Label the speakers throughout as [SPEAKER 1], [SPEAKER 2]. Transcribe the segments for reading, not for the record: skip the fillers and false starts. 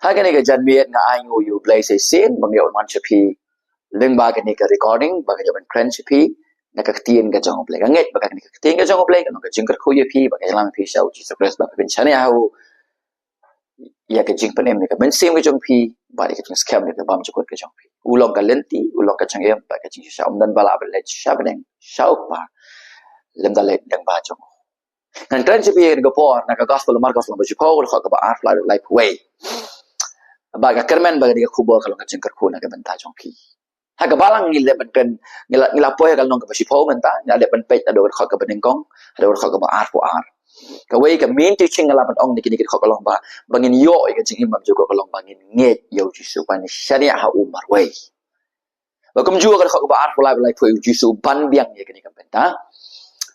[SPEAKER 1] Hagan ni jan miet nga ayo you play say sin bang yo man chapi leng ba ni ka recording ba ka ban kren chapi nakakatien ka jong play nget ba ka ni kakatien ka jong play ka jingkar ko ye pi ba ka lam pi shau Jesus Christ ba ben chane au ya ka jing panem ni ka ben sim ka jong pi ba ka jing scam ni ka bam chukot ka jong pi ulong ka lenti ulong ka chang em ba ka jing shau dan bala ba le shabeng shau pa lem da le dang ba jong nan kren chapi ga por na ka gospel marcos lo ba chipo ko ka ba art like way baga kermen baga dia kubo kalau ngajeng kerku na kabenta jongki haga balang ngile ben ngila poy kalau nong ka basipo menta ngale ben pej ado ka ka benengkong ado ka ba ar po ar ka wei ka min ti ching ngala ben ong nikini ka kalong ba bangin yo ka jing imam juga kalong bangin nget yo jisu pan syariah ha umar wei bakum juga ka ba ar po lai po jisu ban biang ye kini kabenta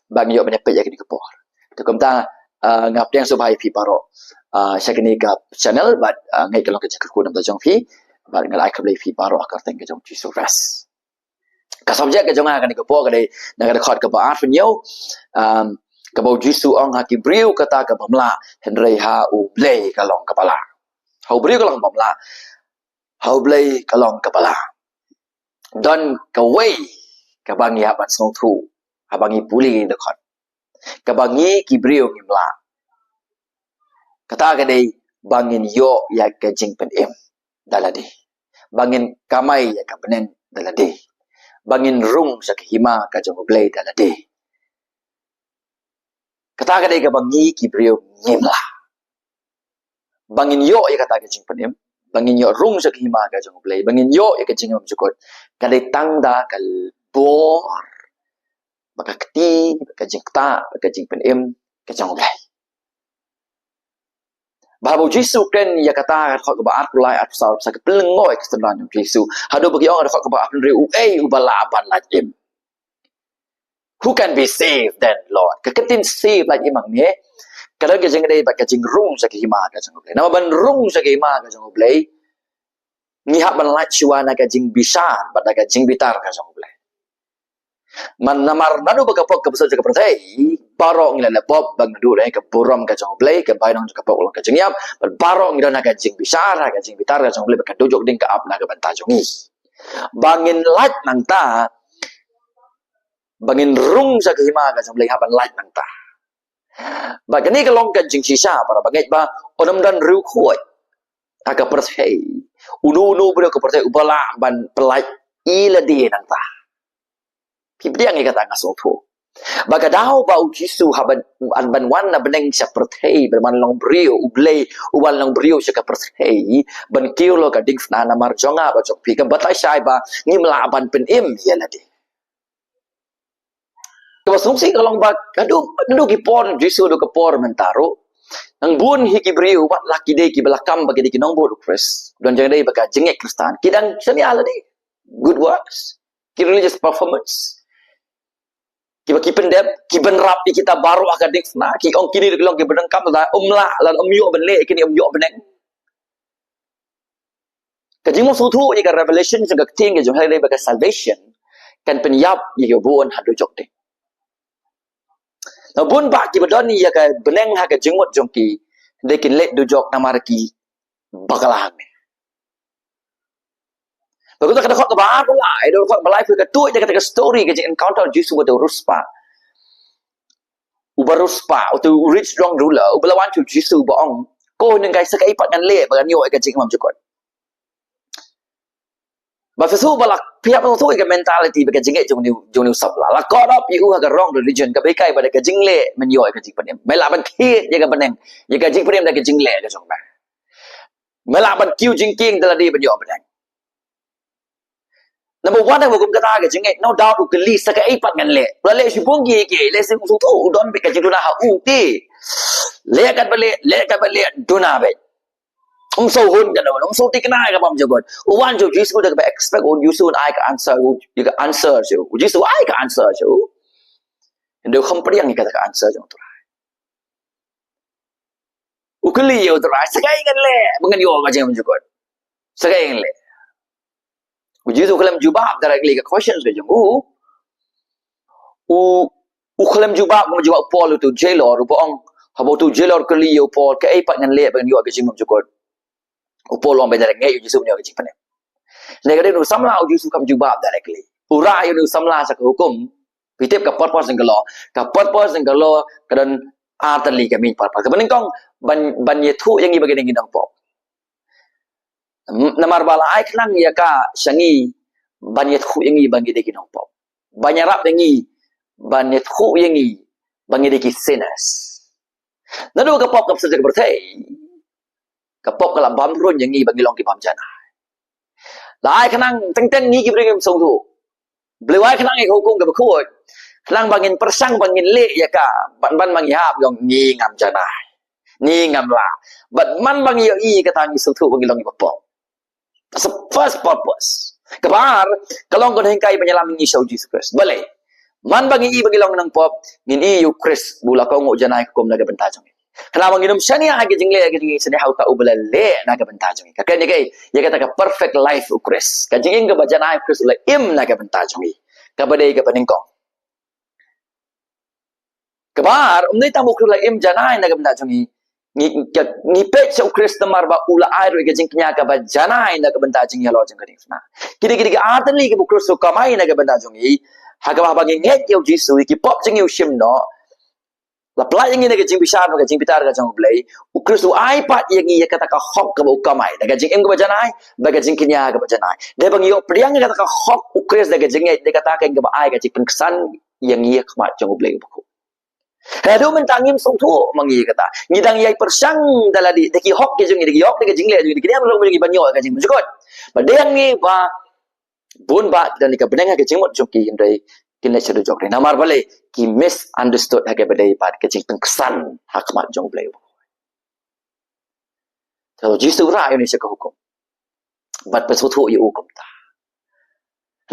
[SPEAKER 1] bang yo ben pej ya kini ka por to kamta ngap yang subai pi paro syakini ka channel but ngai kalong ka jakku nam jong phi but ngai ka play phi paro ka teng ka jong chi so ras ka subject ka jong ka ni ka po ka dei na ka record ka ba ar nyo ka bo jisu ong ha ki briu ka ta ka bamla henrei ha u play ka long ka pala hau briu ka long bamla hau play ka long ka pala don ka wei ka bangi ha ban song thu ha bangi puli de khot ka bangi ki briu ngimla kata kadai bangin yo ya ke jing pen em dalade bangin kamai ya ka benen dalade bangin rung sak hima ka jong blade dalade kata kadai ka bangi ki brio ngimla bangin yo ya kata ke jing pen em bangin yo rung sak hima ka jong blade bangin yo ya ke jing om jukot kadai tangda kal bor baka kti ka jing ta ka jing pen em ka jong blade Bahawa Yesus kan ia kata khot ba at kulai at sal sa pelengoi kesendan Yesus hado bagi orang khot ba apun riu ubala aban lajim who can be saved then Lord keketin save lagi mang ni kalau ke jeng dei ba ke jeng rung sa ke hima ka jeng blai nama ban rung sa ke hima ka jeng blai ni hak ban laj chuana ka jeng bisan ba ka jeng bitar ka jeng blai man namar nadu baga pok ke besar ke pertai barong ngila bob bang nadu dai ke borom ka jong blai ke bainong ka pok ka jeng yap barong ngila na ka jeng bisar ka jeng bitar ka jong blai ka dojok ding ka ap na ka banta jongi bangin laj nang ta bangin rung sa hima ka jong blai haban laj nang ta ba kani ka long ka jeng sisa para bagai ba onam dan riu khoi aka pertai unu bro ka pertai ubala ban pelaj ila di nang ta Pibdi yang kata ngasong tu. Baga daw ba ujisu haban ban wan na beneng siya perthei berman long brio ublay uwan long brio siya ka perthei ban kiyo lo ka ding na marjonga ba jok pika batay siya ba ngimla ban pen im yaladi. Kaba sungsi kalong ba kadu kipon jisu do kapor mentaro nang bun hiki brio wat laki de ki belakam bagi di kinong bodu kris don jangan dei baka jengek kristan kidang seni aladi good works ki religious performance kiba kipendep kiben rapi kita baru akadik na ki ong kini dilong ki beneng kam la umla lan umyo benle kini umyo beneng kajing mo sutu ni ka revelation sa gakting ke jong hale baka salvation kan penyap ye buon hadu jok de na bun ba ki bedon ni ya ka beneng ha ka jingmot jong ki de kin let du jok namar ki bakalah Bagus tak ada khot kebar pula. Ada khot balai ke tu dia kata story ke encounter Jesus with the ruspa. Ubar ruspa atau rich long ruler ubalawan tu Jesus baong. Ko nang kai sakai pat ngan le bagan yo ke jing mam jukot. Ba fesu balak pihak tu ke mentality bagan jing jong ni sabla. La god up you ha wrong religion ka bekai pada ke jing le men yo ke jing panem. Mela ban thi ye ka beneng. Ye ka jing panem da ke jing le ke jong ba. Mela ban kiu jing king dala di ben yo beneng. Number one yang hukum kata ke jengek no doubt ukeli saka ipat ngan le balik si bonggi ke le si tu udon be ka jiduna ha u ti le kan balik duna be so hun kan so ti kena ka bam jagot uwan jo jisu da ka expect on you soon I ka answer you ka answer jo jisu I ka answer jo ndo không priang ka ka answer jo tu ukeli yo tu saka ngan le mengan yo ka jeng jagot saka ngan le Ujizu kalam jubab directly ke questions ke jeng kalam jubab mo jubab Paul tu jailor upaong habo tu jailor keliyo Paul ke ipat ngan le ban yo ke jeng jukot polo ang bedare ngai Yesus nyo kajing panem. Negara nu samla Yesus kam jubab directly. Ura nu samla sa hukum. Pitip ka purpose ng law. Ka purpose ng law kadan atali kami purpose. Kabaning kong ban yetu yang ibagay ng ginang po. Namarbala ay klang ya ka syangi ban yetu yang ibagay ng ginang po. Banyarap yang ban yetu yang ibagay ng sinners. Nado ka pop kap sa bertay. Ka pop ka labam ron yang ibagay long kipam jana. Lai kanang teng-teng ni kibring song tu. Belai kanang hukum ke berkuat. Kanang bangin persang bangin le ya ka. Ban bang ihap yang ni ngam janai. Ni ngam la. But man bang yo i kata ni song tu bangin long ipapok. That's the first purpose. Kabar kalau kau hengkai penyelam ni Yesus Kristus. Boleh. Man bang i bangin long nang pop ngin i yu Kristus bula kau ngok janai hukum naga bentajong. Kenapa nginum sani agi jingle agi jingle sani hau tak ubala le naga bentajong. Kakek ni kai ya kata ka perfect life ukris. Kajingin ke baca naik Kristus le im naga bentajong. Kabadai ke peningkong. Kabar umnai tamu Kristus le im janai naga bentajong. Ni pek sa ukris tamar ba ula air ke jingknya ka ba janai naga bentajong ya lo jing kading na. Kiri-kiri ke atli ke ukris so kamai naga bentajong. Hagabah bagi nget yo Yesus ki pop jing yo shim no. La pelai yang ini kajing besar, kajing pitar kajang belai. Ukris tu iPad yang ini kata hok ke bau kamai. Dah kajing em ke bajanai, dah kajing kinya ke bajanai. Dia bagi yo priang kata hok ukris dah kajing dia kata ke ai kajing penkesan yang ini kemat jang belai buku. Hado mentangim song tu mangi kata. Ngidang yai persang daladi deki hok kajing deki hok deki kajing le jadi kini amlo mengi banyo kajing menjukot. Padang ni ba bun ba dan ika benang kajing mot joki indai kini sudah jokre. Namar balik ki misunderstood hake badai pat kecing pengkesan hakmat jong blay. So jisu ra Indonesia ke hukum. Bat pesutu yu hukum ta.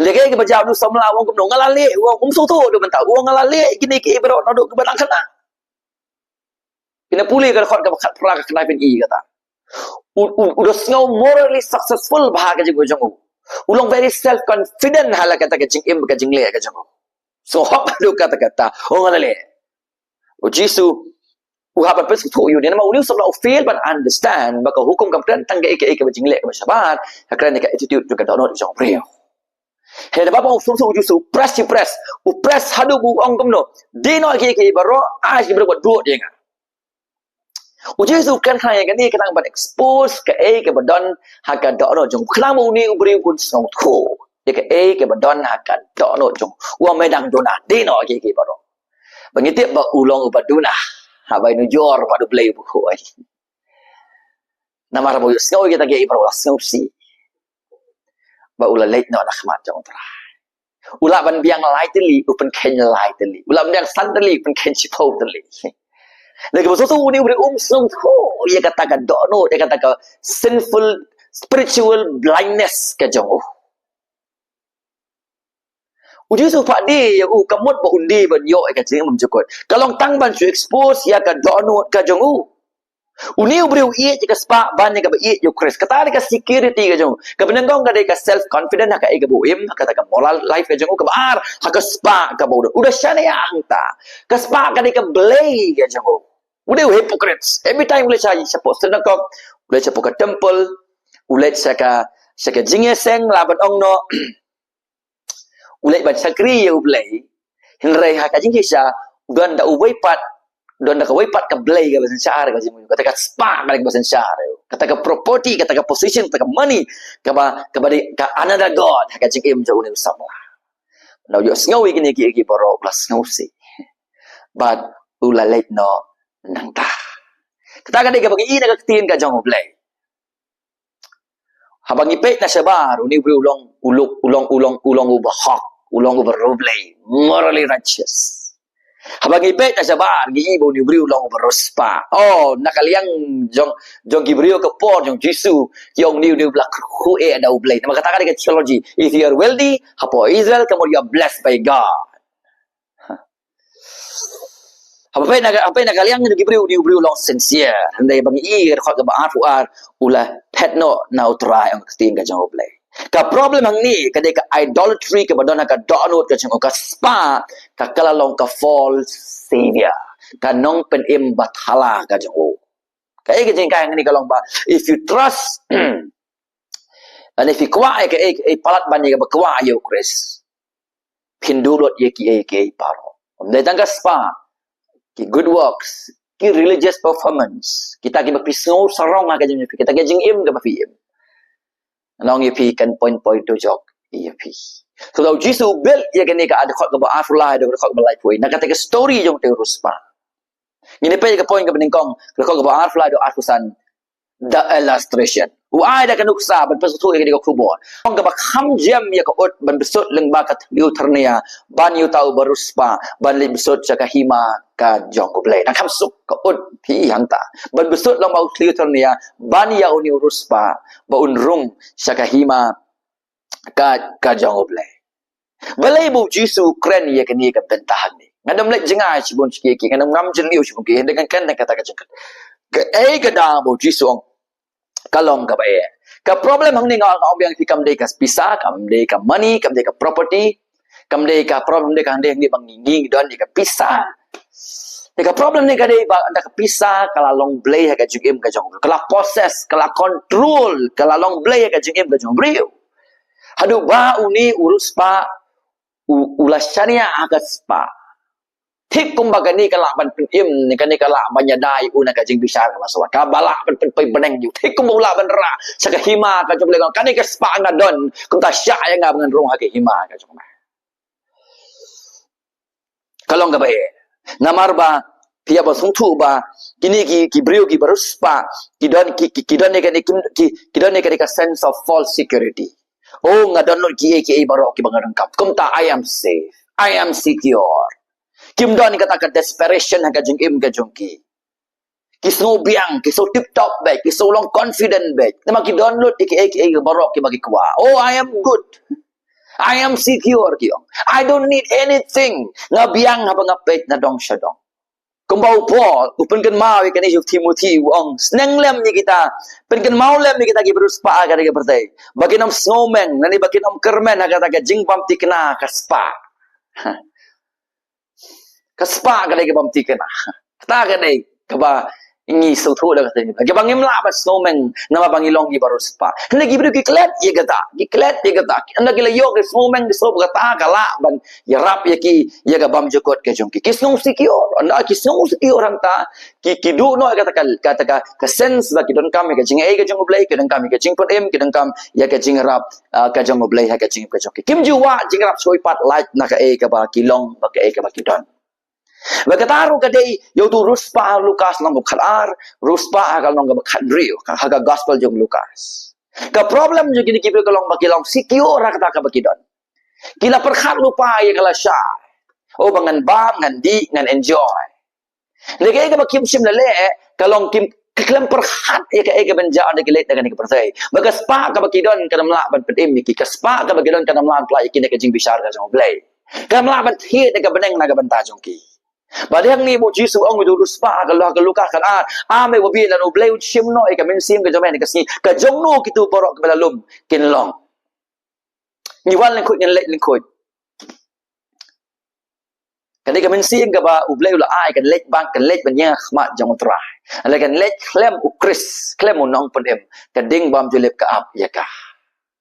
[SPEAKER 1] Lagi ke bajau du samla wong kum ngalale wong sutu do bentak wong ngalale kini ki bero noduk ke batang kena. Kena pulih ke khot ke bakat pra ke kena pin i kata. Udah ngau morally successful bahagia jeng jong. Ulong very self confident hala kata kecing im ke jeng le ke jong. So hok lu kata-kata orang lele. Jisu uhapan pes tu you ni nama uni sebab feel but understand baka hukum kampuran tangga ike bajinglek ke masyarakat kerana ka attitude juga dono di jong real. He bapa usum Jisu press hadu bu ong kumno. Dino ike baro as berbuat dua dia ngah. Jisu kan kaya gani kenang ban expose ke badon haka dono jong kenang uni ubri pun song tu. Jika ke badon akan dono jong uang medang dona dino ke baro bangitip ba ulong ubaduna habai nu jor padu play buku ai namar boyo sngau kita ke baro sngau si ba ula late no nakmat jong tra ula ban biang lightly open ken lightly ula biang suddenly open ken chipotely lagi boso tu ni uri song tu ia kata ka dono dia kata ka sinful spiritual blindness ke jong Uji su pak di ya kamut ba undi ban yo ka jing memjukut. Kalau tang ban su expose ya ka dono ka jongu. Uni ubri ie ka spa ban ka ba ie yo kris. Kata ka security ka jongu. Ka benengong ka ka self confident ka ka bu im ka ka moral life ka jongu ka bar ka spa ka ba udah syane ya angta. Ka spa ka ka blay ka jongu. Udah hypocrites. Every time ule sai support senakok, ule support ka temple, ule saka jingeseng laban ongno. Ulai baca kri ya ulai hinrai hak ajing kisah don da uwaipat don da kawaipat ka blay ka basan syar ka jimu kata ka spa ka basan syar kata ka property kata ka position kata ka money ka ka another god hak ajing im jauh ni sama now yo ngawi kini ki baro plus ngausi but ulai no nang ta kata ka de ka bagi ina ka tin ka jang ulai habang ipek na sabar uni ulong ubah hak ulong ubah roblay morally righteous habang ipek na sabar gi ibo ni ulong ubah rospa oh nakaliang jong gibrio ke por jong Jisu yong ni blak khu ada ublay nama kata ka theology if you are wealthy hapo Israel kamu you are blessed by God apa nak kalian ni gibrio long sincere handai bang i khot ka ba fuar ulah pet no na utrai ang tin ka jang oblay ka problem hang ni ka de ka idolatry ka badona ka download ka jang ka spa ka kalalong ka false savior ka nong pen im bathala ka jang Cái jing kai ngani kalong ba. If you trust and if you kwa cái palat ban ye ba kwa yo Chris. Pindulot ye ki paro. Om datang ka spa. Ki good works, ki religious performance. Kita ki bapisngo sarong ka jing kita ki jing im ka bapiem. Long ye pi kan point to jok ye pi. So daw Jesus built ye gani ka adkhot ka ba afulai do khot ba lai pui. Nakata ka story jong te ruspa. Ngini pa ye ka point ka beningkong khot ka ba afulai do afusan the illustration. Uai da kanuksa ban pesutu ye ka kubor. Ong ka ba kham jam ye ka ot ban besut leng ba ka liu ternia ban yu tau baruspa ban li besut cha ka hima ka jong ko blai. Na kham suk ka ot pi hang ta. Ban besut long ba liu ternia ban ya uni uruspa ba unrung cha ka hima ka jong ko blai. Balai bu Jisu kren ye ka ni ka bentahan ni. Ngadam lek jengai sibun sikit ngadam ngam jeliu sibun ki dengan kan kata ka jengkat. Ke ka da bu Jisu kalong ka ba ka problem hang ni ngau biang fikam de ka pisa kam de ka money kam de ka property kam de ka problem de ka hang de ni bang nging don de ka pisa de ka problem ni ka de ba anda ka pisa kala long blay ka jugim ka jong kala possess kala control kala long blay ka jugim ka jong brio hadu ba uni urus pa ulas syariah ka spa Thik kumbaga ni kalak ban penim ni kan ni kalak banyadai una ka jing bisar ka maswa ka balak ban pen beneng yu thik kumula ban ra saka hima ka jom le kan ni ka spa na don kum ta sya yang nga bangan rong ha ke hima ka jom kalong ka ba namar ba pia ba sung thu ba kini ki brio ki barus spa ki don ni ka ni ka sense of false security oh nga don ki barok ki bangan kap kum ta I am safe I am secure Kim don ni kata desperation hang kajing im kajong ki. Kisno biang, kiso tip top back, kiso long confident back. Nama ki download iki barok ki bagi kwa. Oh, I am good. I am secure ki. I don't need anything. Nga biang habang apet na dong siya dong. Kumbau Paul, upen kan mau ikan isu Timothy wong. Seneng lem ni kita. Pen kan mau lem ni kita ki beruspa ka bertai. Bagi nam snowman, nani bagi nam kermen kata ka jing pam tikna ka spa. Kaspa ka dai ka bam tikena ta ka dai ka ba ingi so tho la ka dai ka bang imla ba snowman nama bang ilong gi baru spa hna gi bru ki klet ye gata anda ki la yo ke snowman di so gata ka la ban ya rap ye ki ye ka bam jokot ke jong ki snow secure anda ki snow secure orang ta ki du no kata ka sense ba ki don kam ka jing e ka jong blai ka don kam ka jing pot em ki don kam ya ka jing rap ka jong blai ha ka jing ka jong ki kim ju wa jing rap soi pat light na ka e ka ba ki long ba ka e ka ba ki don Bagataru kadai yo tu ruspa Lukas nang khalar ruspa agal nang khat rio haga gospel jong Lukas ka problem jo gini kibe kalong bakilong secure kata ka bakidon kila perkhat lupa ya kala sya oh bangan bam ngan di ngan enjoy lege ka bakim sim lele kalong kim keklem perkhat ya ka benja ande kilet dengan ka persai baga spa ka bakidon kana mla ban pedim niki ka spa ka bakidon kana mla plai kini ka jing bisar ka jong blai ka mla ban thie ka beneng na ka banta jong ki Badang ni bu Jisu ong du ruspa kalau ka luka kan ame wo bi la no bleu chim no e ka men sim ka jamen ka si ka jong no kitu borok ka belalum kin long ni wal len khut nyen lek len khut kan ka men sim ka ba u bleu la ai kan lek bang kan lek ban nya khma jong tra ala kan lek klem u kris klem u nong pendem ka ding bam julep ka ap ya ka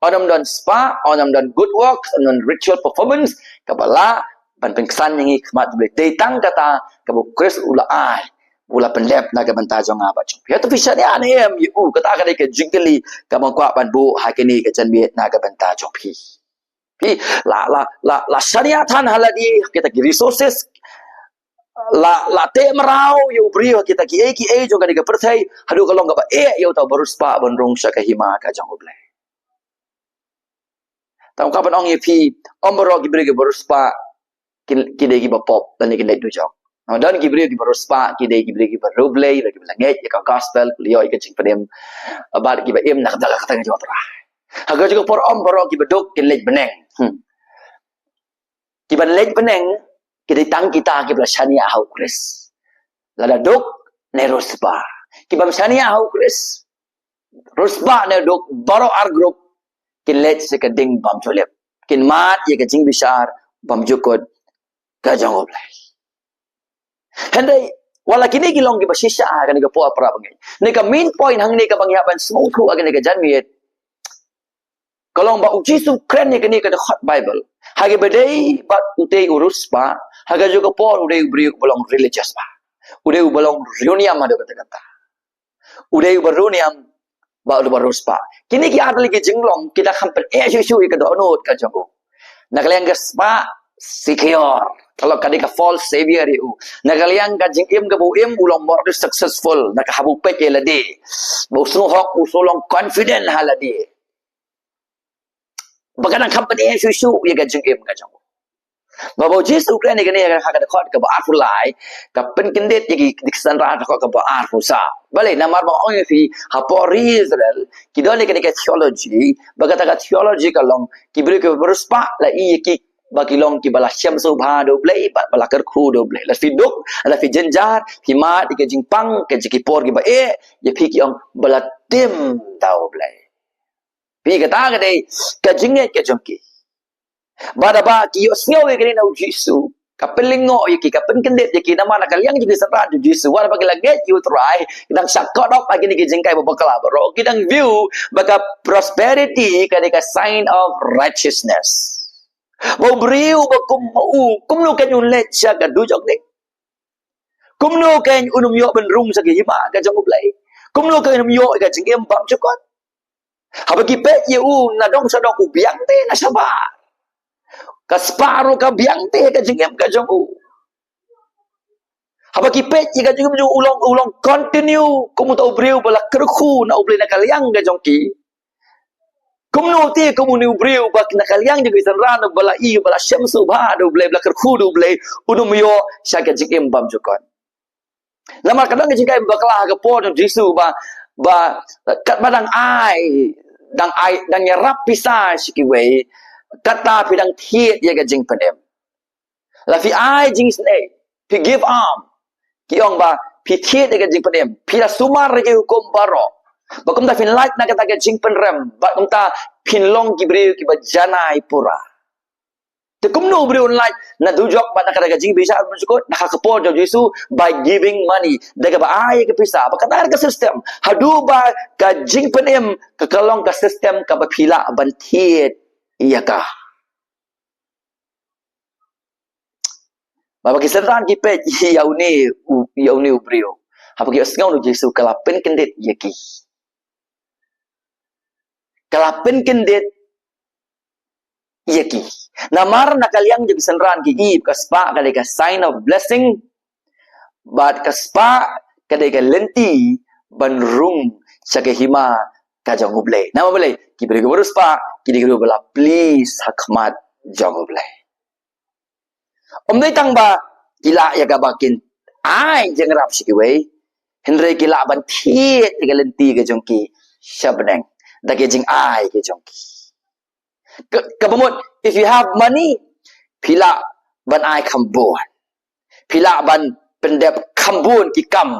[SPEAKER 1] onam don spa onam don good works onam ritual performance ka bala ban pengsan yang ikmat boleh datang kata kabu kris ula ai ula pendep naga banta jong aba jong ya tu fisya dia ni kata ka ke jingkeli ka mangkwa ban bu hakini ke jan biet naga banta jong pi la syariatan haladi kita ki resources la te merau yu brio kita ki jong ka pertai hadu kalau ngaba yo tau baru spa ban rong sya ka hima ka jong oblai tau kapan ong pi ombro ki brio baru spa kidai ki bapop dan ki du jok dan ki brio ki baruspa kidai ki brio ki barublay lagi belanget ya ka gospel liyo ka cing pedem abad ki ba em nak daga kata jawab ra haga juga por om baro ki beduk ki lej beneng ki ban lej beneng kidai tang kita ki bla shania hau kris lada duk ne ruspa ki bam shania hau kris ruspa ne duk baro ar group ki lej se ka ding bam jolep kin mat ya ka cing bisar bam jukot ka jong oblai hendai Wala kini gilong gi basisya kan ga po para bangai. Nika main point hang nika pangyaban smooth ko agan nika janmiet. Kalong ba ujisu kren ni kani ka hot Bible. Hage bedai ba utei urus ba. Haga juga por udei ubri belong religious ba. Udei belong reuniam ada kata-kata. Udei beruniam ba udah barus pa. Kini ki ada lagi jenglong kita hampir susu ka donut ka jango. Nakaliang gas pa secure. Kalau kadika false savior itu. Nakaliang ka jingim ka buim ulang more successful. Nakahabu pet ye ladi. Usuhok usulong confident haladi. Bagana hampir susu ye ka jingim ka jango. Bahawa Yesus Kristus ni kena hak ada khot ke arfu lai ke penkindet jadi diksan ra khot ke arfu sa balik namar ba ong fi hapor Israel kidole kena ke theology bagata ka theology kalong kibri ke beruspa la i ki bagi long ki bala syam subha do blai bala kerku do blai la fi duk la fi jenjar fi mat ke jingpang ke jikipor ki ba ye fi ki ong bala tim tau blai pi kata ka dei ke jinget ke jongki Bada ba ki yo snyo ye kini na Jesu kapelingo ye ki kapen kendet ye ki nama na kaliang juga serat Jesu wala bagi lagi you try kidang sakot op pagi ni jingkai babakala bro kidang view baka prosperity kadika sign of righteousness mo briu ba kum no kan yun let siya ka dujok ni kum no kan unum yo ben rung sa ki hima ka jong ublai kum no kan unum yo ka jingem bam chukot habagi pe ye na dong sa dong ubiang te na sabar Kasparo ka biangte ka jengem ka jongu. Haba kipet ka jengem jo ulong continue kumu tau breu bala kerku na uble na kaliang ka jongki. Kumu te kumu ni breu bak na kaliang jo gisan ran bala i bala syamsu ba do ble bala kerku do ble unum yo sya ka jengem bam jokon. Lama kadang ka jengkai baklah ka po Jesu ba kat badang ai dang nyerap pisah sikiwe kata pidang thiet ye ga jing padem la fi ai jing snake pi give arm ki ong ba pi thiet ye ga jing padem pi la sumar ye hukum baro ba kum ta fin light na kata ga jing penrem ba kum ta pin long ki bre ki ba janai pura te kum no bre on light na dujok ba na kata ga jing bisa bersyukur na ka kepo jo Yesu by giving money daga ba ai ke pisa ba kata ka system hadu ba ka jing padem ka kalong ka system ka ba pila ban thiet iyakah Bapa kiseran kipe yauni ubrio apa ki asngau no Jesu kalapen kendet yaki kalapen kendet yaki namar nakaliang jadi senran ki i kaspa kadai ka sign of blessing but kaspa kadai ka lenti banrung sake hima kajang ublai nama boleh kibri gurus pa kini guru bela please hakmat jang ublai om dai tang ba kila ya ga bakin ai jengrap sikiwe henre kila ban thiet ke lenti ke jongki shabneng da ke jing ai ke jongki kabamut if you have money pila ban ai kambon pila ban pendep kambun ki kam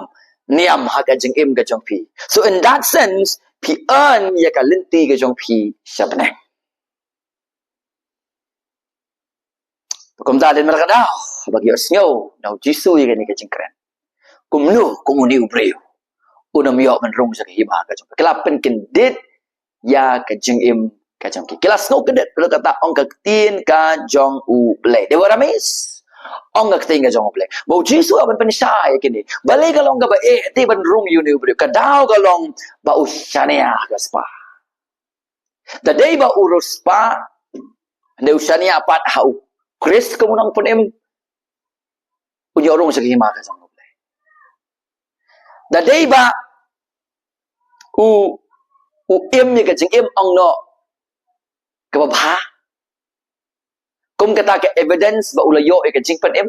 [SPEAKER 1] niam ha ka jing im ke jongpi so in that sense pi earn ya ka lenti ke jongpi shabneng Kum ta den merkadau bagi osnyo na Jesu ye ni kejingkren. Kum nu ni ubreu. Unam yo menrung sa hiba ka jong. Kelapen kendit ya kejing im ka jong ki. Kelas no kendit kalau kata ong ka tin ka jong u ble. Dewa ramis. Ong ka tin ka jong u ble. Bau Jesu aban pensai kini. Balai kalong ka ba ti menrung yu ni ubreu. Kadau kalong ba usyania ka spa. Dadai ba urus pa ne usyania pat hau Chris kemunang penem punya orang segima ka sang boleh. Dadai ba u im ni ka jing im ong no ka ba kum kata ke evidence ba ulayo e ka jing penem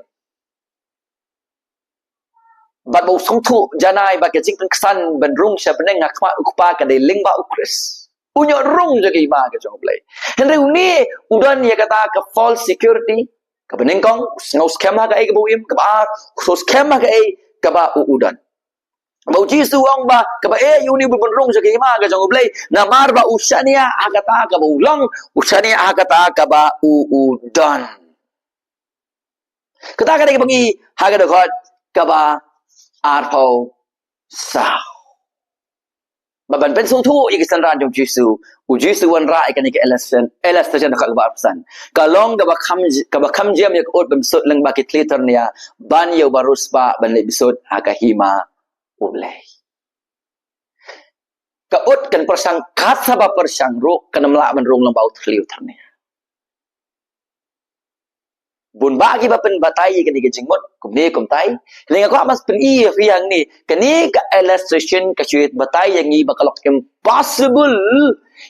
[SPEAKER 1] ba bo song thu janai ba ka jing pen ksan ban rung sha peneng ngakma ukpa ka dei ling ba u Chris punya rung jaga iba ke jong play henry uni udan ya kata ke false security ke benengkong ngau scam ha ka ai ke buim ke ba so scam ha ka ai ke ba udan bau Jesu ong ba ke ba uni berrung jaga iba ke jong play na mar ba usania ha kata ke ba ulang usania ha kata ke ba udan kata ka dei bagi ha ka de khot ke ba arpo sao baban pen so thu ik san ran jong jisu u jisu wan ra ikan ik elastration ka ba arsan kalong ka ba kham jam yak ot bam sot lang ba ki tlitter nia ban yo barus ba ban le bisot akahima ulai ka ot kan persang khat sa ba persang ro kan mla ban rong lang ba ut khliu thar nia bun bagi ba pen batai kan ik jingmot kum ni kum tai lenga ko mas pen I yang ni kan ni ka illustration ka chuit batai yang ni bakalok impossible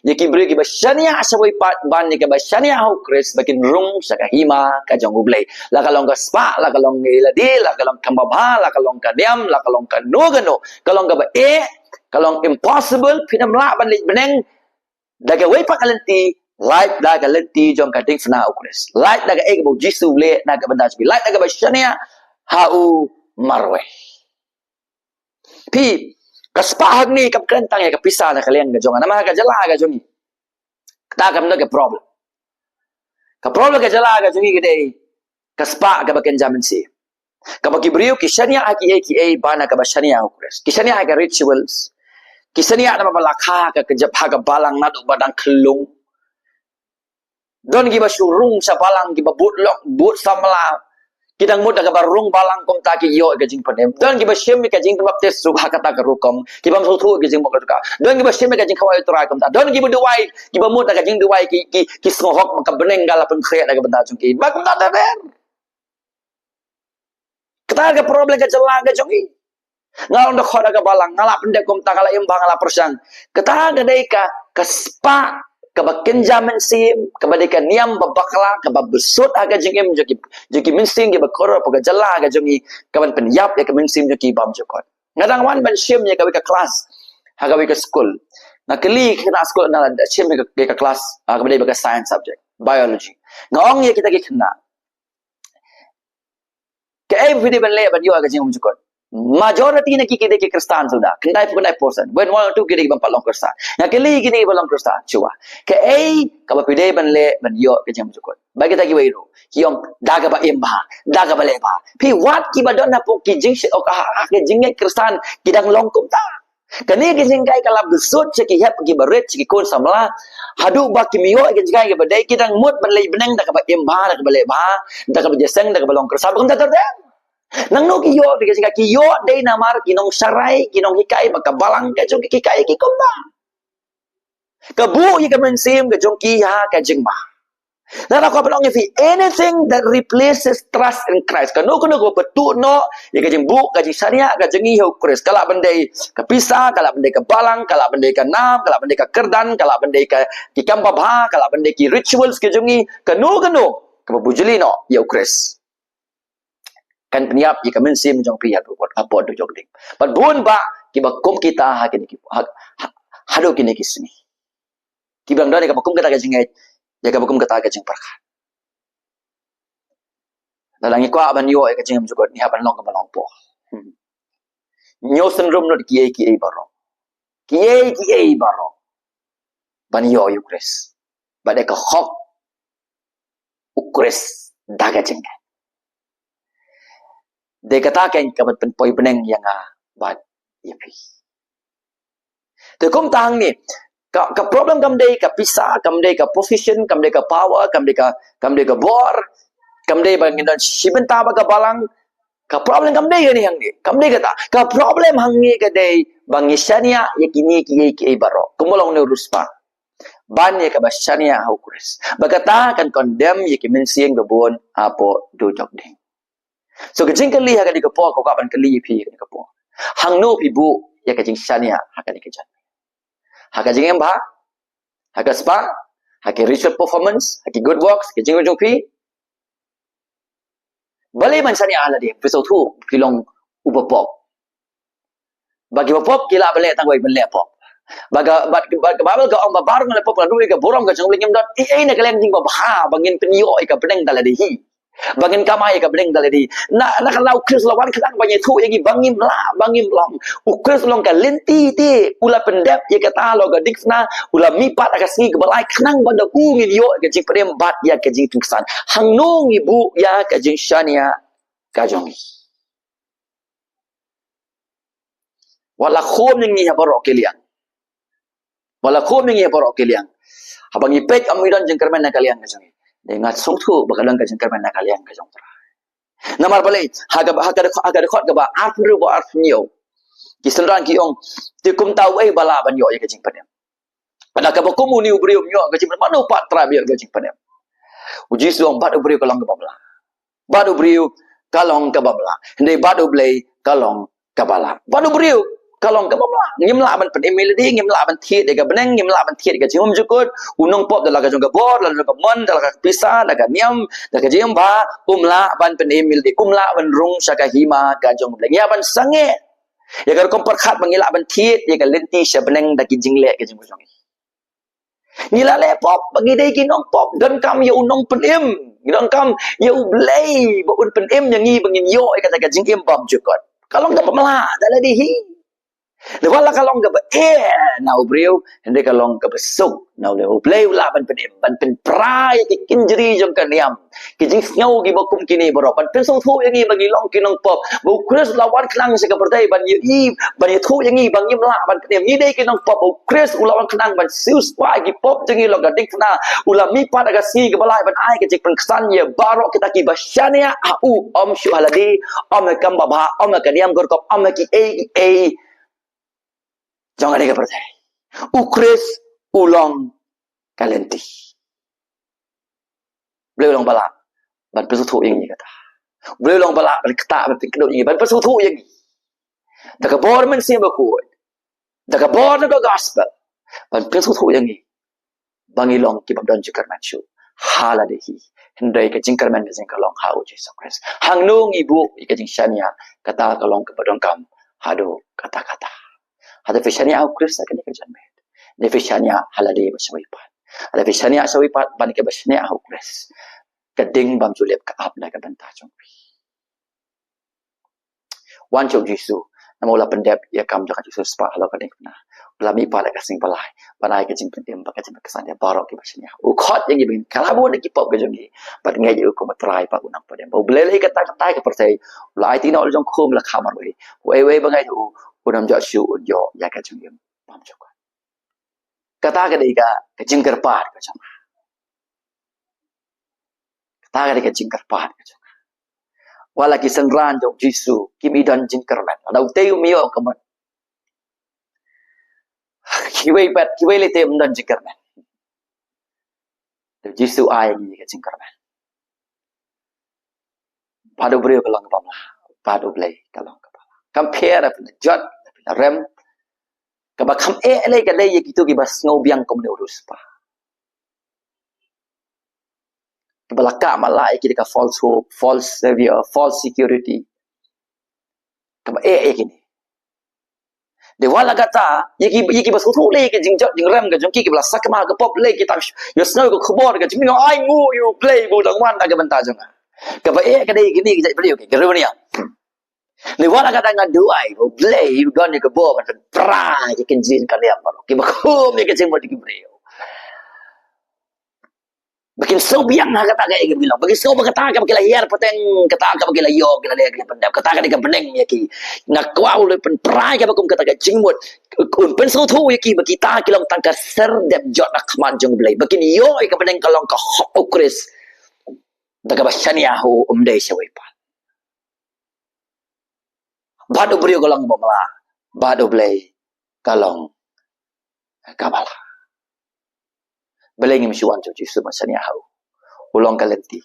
[SPEAKER 1] yaki breki ba shania asawai pat ban ni ka ba shania ho kris bakin rung sa kahima ka jong ublay la kalong ka spa la kalong ni la di la kalong kambabha la kalong ka diam la kalong ka no gano kalong ka ba kalong impossible pinam la ban li beneng daga wai pa kalanti light daga lenti jong ka ding sana ukres light daga bo jisu le naga benda sepi light daga ba shania hau marwe pi kaspa hag ni kap kentang ya kapisa na kalian ga jong nama ga jala ga jongi ta kam na ga problem ga jala ga jongi gede kaspa ga baken jamin si ka bagi brio ki shania aki bana ka ba shania ukres ki shania ga rituals ki shania nama balakha ka kejap ga balang na do badang kelung don giba surung sa balang giba but samla kidang muda ka barung balang kom ta ki yo ka jing panem don giba shem ka jing bap tes su ha kata ka rukom giba so thu ka jing mo ka don giba shem ka jing khawai turai kom ta don giba duwai giba muda ka jing duwai ki smohok ka beneng gala pen khre ka benda chung ki ba kom ta der kata ka problem ka jala ka jongi ngalong da khoda ka balang ngala pendek kom ta kala imbang ngala persang kata ga dei ka spa kabakin jaman sim kabadikan niam babakla kababesut aga jengem joki minsing ge bakoro paga jalla aga jongi kaban penyap ya keminsim joki bam jokot ngadang wan ban sim ya kabika kelas haga bika school na keli kena school na sim ke kelas kabadi bika science subject biology ngong ya kita ke kena ke every ban le ban yo aga jengem jokot majority na kikide ke Kristan sudah kendai portion when one or two kide bang palong Kristan ya keli kini palong Kristan cuba ke ka pide ban le ban yo ke jam jukot bagi ta ki wairu kiong daga ba imba daga ba leba pi wat ki badon na po ki jing o ka ke jing Kristan kidang longkum ta kani ke jing kai kala besut ki hap ki baret ki kon samla hadu ba ki miyo ke jing kai ke badai kidang mut ban le beneng daga ba imba daga ba leba daga ba jeseng daga ba long Kristan bukan ta nang no kiyo diga sing kiyo day namar kinong saray kinong hikay magkabalang ka jong kikay kikomba kabu yi ka mensim ka jong kiha ka jingma nara ko palong if anything that replaces trust in Christ kano ko betu no yi ka jing bu ka jing saria ka jing iho Christ kala bandai ka pisa kala bandai ka balang kala bandai ka nam kala bandai ka kerdan kala bandai ka kikamba bha kala bandai ki rituals ka jongi kano ka bujuli no yo Christ kan peniap jika mensim jong pihak buat apa do jong ding but bun ba kiba kum kita ha kini ki hado kini kisni kibang dani ka kum kita ka jingai ya ka kum kita ka jing parkha dalangi ko aban yo ka jing jugot ni haban long ka balong po nyo syndrome no ki baro ki baro ban yo ukres bade ka hok ukres daga jing de katakan kabat penpoi beneng yang bad yapi te kom tang ni ka problem kam dei ka pisa kam dei ka position kam dei ka power kam dei ka bor kam dei bangin dan sibenta ba ka balang ka problem kam dei ni hang ni kam dei kata ka problem hang ni ka dei bangisania yakini ki baro kumulong ne ruspa ban ye ka basania hukres bagata kan condemn yakimin sieng gabon apo do jok ding so kajing kali haga di kapo ko kapan kali pi di kapo hang no pi bu ya kajing shania haga di kajan haga jing emba haga spa haga ritual performance haga good works kajing ujung pi balai man shania ala di episode 2 kilong upapop bagi upapop kila balai tangwai balai pop baga babal ka ong babar ngale pop ngadu ka borong ka jang lingim dot ai na kaleng jing babha bangin penyo ka pedeng daladi bangin kamay ka bring daladi na nakalaw Chris lawan kadang banyak tu yang bangim long ukris long ka lenti ti ula pendep ya kata lo ga diksna ula mipat ka sgi ka balai kanang banda ngin yo ka jing prem bat ya ka jing tuksan hangnong ibu ya ka jing shania ka jongi wala khom yang ni habarok kalian wala khom yang ni habarok kalian habang ipek amidan jengkermen na kalian ka jangi dengat sungtu bakalang ka jengkermen na kalian ka jong tra namar balai haga de khot ka ba afru bo afnyo kisenran ki ong tikum tau bala ban yo ya ka jing padem pada ka bakumu ni ubrium yo ka jing manu pat tra biar ka jing padem uji suang bat ubriu kalang ka babla bat ubriu kalong ka babla ndai bat ublei kalong ka bala bat ubriu kalong ka babla ngimla ban pen melody ngimla ban thiet de ka beneng ngimla ban thiet ka jingum jukut unong pop dala ka jong ka bor dala ka mon dala ka pisa dala ka niam dala ka jing ba umla ban pen melody umla ban rung saka hima ka jong bleng ya ban sange ya ka kom perkhat mangila ban thiet ya ka lenti sya beneng da ki jingle ka jing jong ngila le pop bagi dai ki nong pop dan kam ya unong penim ngidong kam ya ublei ba un penim yang ngi bangin yo ka ka jing im bam jukut kalong ka pamla dala di hi Lewala kalong ka ba na ubriu hindi kalong ka besuk na ublay wala ban pen pray ki kinjri jong kaniam ki jing ngau gi bakum kini baro ban pen song thu yang i bagi long kinong pop bu kris lawan klang se ka pertai ban yi ban yi thu yang i bang yim la ban pen ni dei kinong pop bu kris ulawan klang ban sius pa gi pop jing i long ga dik na ulami pa daga si ga balai ban ai ke jing pen kesan ye baro kita ki basyania au om syu haladi om kam baba om kaniam gor kop om ki e jangan ada percaya. Ukris ulang kalenti. Beliau ulang balak. Ban pesutu yang ini kata. Beliau ulang balak. Ban ketak. Ban kedut yang ini. Ban pesutu yang ini. Daka bor men siya bakut. Daka bor na gospel. Ban pesutu yang ini. Bangilong kibab don jukar mansyu. Hala dehi. Hindai ka jingkar man jing kalong hau Jesus Christ. Hang nung ibu ika jing syania kata kalong kepadong kam. Hado kata-kata. Ada fishania au Krista kan ikan med. Ni fishania halade basawipat. Ada fishania sawipat ban ke basnia au Kris. Keding bam julep ka ap na ka banta jongpi. Wan chok Jisu namola pendep ya kam jaka Jisu spa halo ka na. Ulami pa la ka sing palai. Banai ke jing pendem ba ka jing kesan ya barok ke basnia. U khot yang ibin kalabu na ki pop ke jongi. Bat ngai ju ko matrai pa unang padem. Ba blele kata-kata ke percaya. Ulai tino jong khum la khamar we. We bangai tu Unam jauh syu unjo ya ka jengim pam joko. Kata ka dika ka jingkar pat ka jama. Kata ka dika jingkar pat ka jama. Wala ki senran jong Jisu kimi dan jingkar man. Ada utei umio ka man. Kiwei le tem dan jingkar man. Jisu ai ni ka jingkar man. Padu brio ka long pamla. Padu blai ka long ka pamla. Compare na jot rem kabakam le ka dai gitu ki bas ngau biang kom ne urus pa kabalaka malai ki ka false hope false savior false security kaba kini de wala kata yiki bas thu le ki jing jot jing rem ka jong ki bla sakma ka pop le ki tam yo snow ko khobor ka jing ai ngu you play bu dang wan ta ka banta jong kaba ka dai gini ki beliau ki geru ni Ni wala kata ngaduai, blay, don ni kebo, macam pra, ikan jin kalian baru, kibakum ni kecing buat kibreo. Bakin so biang nak kata kayak bilang, bagi so berkata kau bagi lahir peteng, kata kau bagi layo, kena dia kena pendam, kata kau dia peneng ya ki, nak kau le pen pra, kau bakum kata kecing buat, pen so tu ya ki, bagi kita kilang tangka ser dep jot nak kemanjung blay, bakin yo ikan peneng kalau kau hop ukris, tak bahkan ya hu umdai sewipan. Badu beriu kalong bomla, badu blay kalong kabala. Beleng misuan jo Jisu masanya hau. Ulong kalenti.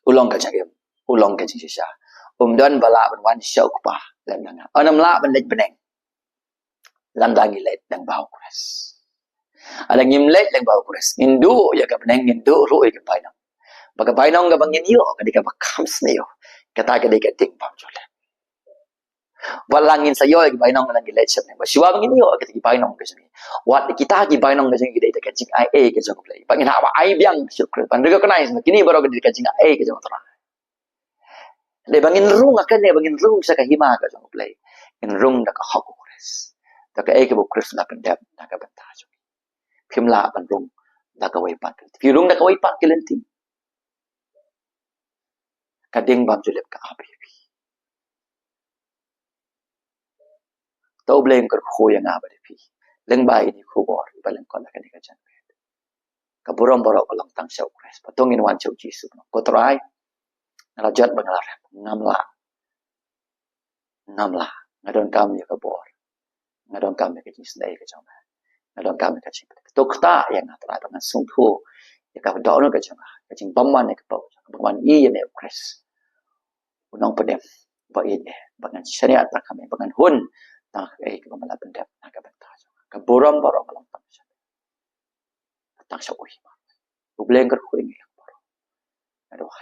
[SPEAKER 1] Ulong kajagem. Ulong kajisya. Dan bala ban syauq pa lam danga. Anam la ban lej beneng. Lam dangi let dang bau kures. Ada ngim let dang bau kures. Ngindu ya ka beneng ngindu ru ka painang. Baga painang ga bangin yo kadika bakam sneo. Kata kadika ting pam jole. Walangin sayo gi bainong nang gilet ne ba siwa ngin yo gi bainong ke sini wat kita gi bainong ke sini gi ka jing ai ke jong play pangin hawa ai biang syukur pan recognize kini baru gi ka jing ai ke jong tara le bangin rung akan ne bangin rung sa ka hima ka jong play in rung da ka hok kures da ka ai ke bu kures la kan dap da ka banta jong phimla ban rung da ka wai pat pi rung da ka wai pat ke lenti ka ding bam julep ka abi tau blame ker khu yang apa depi leng ba ini khu bor ba leng kon ka ni ka jan ka borom borok ko lang tang shau kres patong in wan chau jisu ko trai na jat banglar ngamla ngadon kam ya ka bor ngadon kam ya ka jis dai ka jang ngadon kam ka chim to kta yang atra dengan sung thu ya ka do no ka jing bamman ka pau bamman I ya ne kres unang pedem ba I bangan syariat tak kami bangan hun tak ka mala pendem ka benta ka borom borok lang tang shau ui bleng ker khu ngi aduh